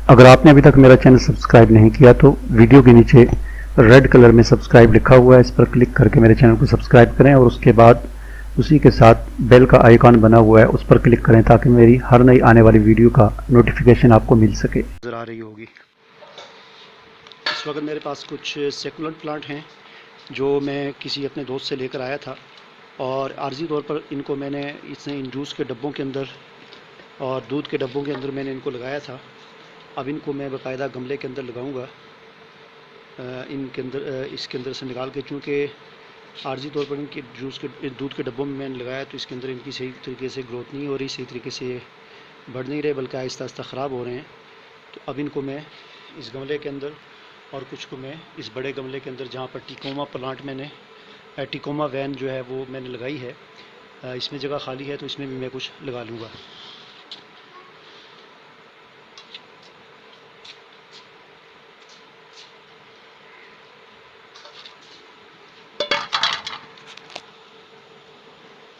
अगर आपने अभी तक मेरा चैनल सब्सक्राइब नहीं किया तो वीडियो के नीचे रेड कलर में सब्सक्राइब लिखा हुआ है, इस पर क्लिक करके मेरे चैनल को सब्सक्राइब करें और उसके बाद उसी के साथ बेल का आइकॉन बना हुआ है उस पर क्लिक करें ताकि मेरी हर नई आने वाली वीडियो का नोटिफिकेशन आपको मिल सके। नजर आ रही होगी इस वक्त मेरे पास कुछ सेकुलेंट प्लांट हैं जो मैं किसी अपने दोस्त से लेकर आया था और आर्जी तौर पर इनको मैंने इसने इन जूस के डब्बों के अंदर और दूध के डब्बों के अंदर मैंने इनको लगाया था। अब इनको मैं बाकायदा गमले के अंदर लगाऊंगा, इनके अंदर इसके अंदर से निकाल के, चूँकि आर्जी तौर पर इनके जूस के दूध के डब्बों में मैंने लगाया तो इसके अंदर इनकी सही तरीके से ग्रोथ नहीं हो रही, सही तरीके से बढ़ नहीं रहे, बल्कि आहिस्ता आहिस्ता ख़राब हो रहे हैं। तो अब इनको मैं इस गमले के अंदर और कुछ को मैं इस बड़े गमले के अंदर जहाँ पर टिकोमा प्लांट मैंने टिकोमा वैन जो है वो मैंने लगाई है, इसमें जगह खाली है तो इसमें भी मैं कुछ लगा लूँगा।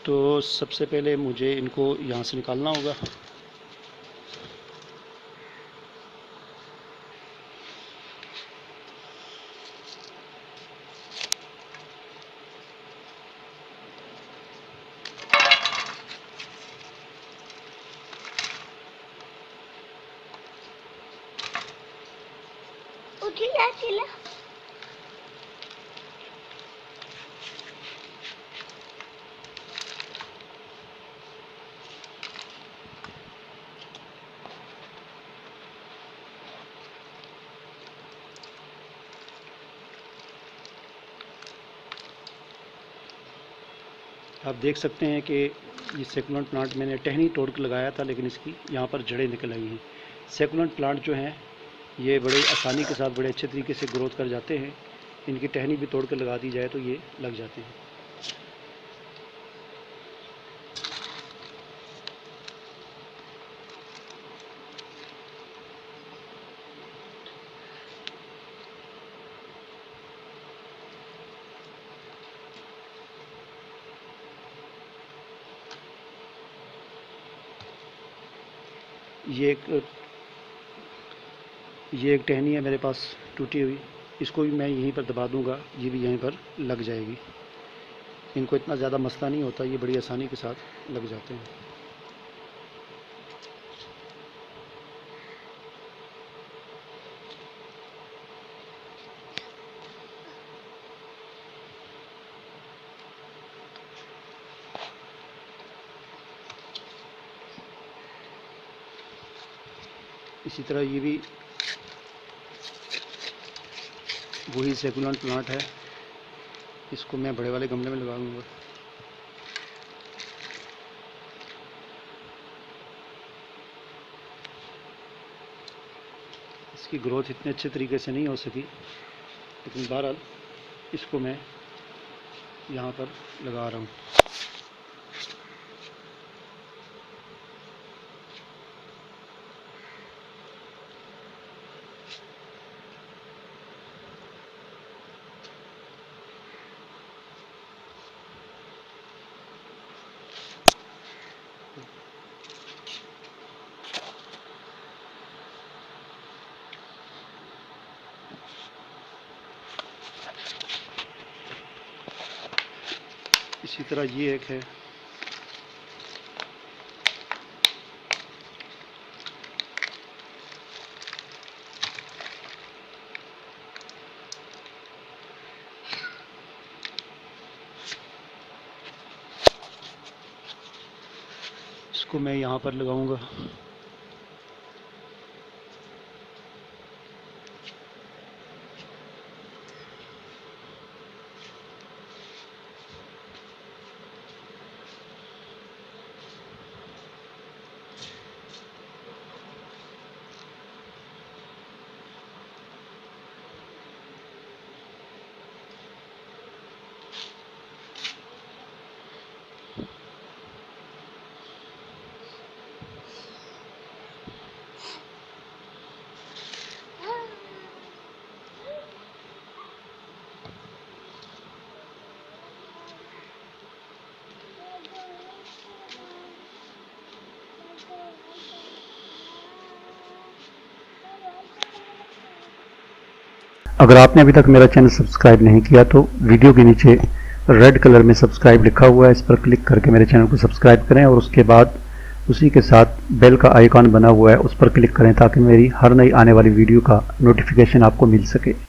तो सबसे पहले मुझे इनको यहाँ से निकालना होगा। आप देख सकते हैं कि ये सेकुलेंट प्लांट मैंने टहनी तोड़ के लगाया था, लेकिन इसकी यहाँ पर जड़ें निकल आई हैं। सेकुलेंट प्लांट जो हैं ये बड़े आसानी के साथ बड़े अच्छे तरीके से ग्रोथ कर जाते हैं, इनकी टहनी भी तोड़ कर लगा दी जाए तो ये लग जाते हैं। ये एक टहनी है मेरे पास टूटी हुई, इसको भी मैं यहीं पर दबा दूंगा, ये भी यहीं पर लग जाएगी। इनको इतना ज़्यादा मसला नहीं होता, ये बड़ी आसानी के साथ लग जाते हैं। इसी तरह ये भी वही सेकुलेंट प्लांट है, इसको मैं बड़े वाले गमले में लगा दूँगा। इसकी ग्रोथ इतने अच्छे तरीके से नहीं हो सकी, लेकिन बहरहाल इसको मैं यहाँ पर लगा रहा हूँ। इसी तरह ये एक है, इसको मैं यहाँ पर लगाऊंगा। अगर आपने अभी तक मेरा चैनल सब्सक्राइब नहीं किया तो वीडियो के नीचे रेड कलर में सब्सक्राइब लिखा हुआ है, इस पर क्लिक करके मेरे चैनल को सब्सक्राइब करें और उसके बाद उसी के साथ बेल का आइकॉन बना हुआ है उस पर क्लिक करें ताकि मेरी हर नई आने वाली वीडियो का नोटिफिकेशन आपको मिल सके।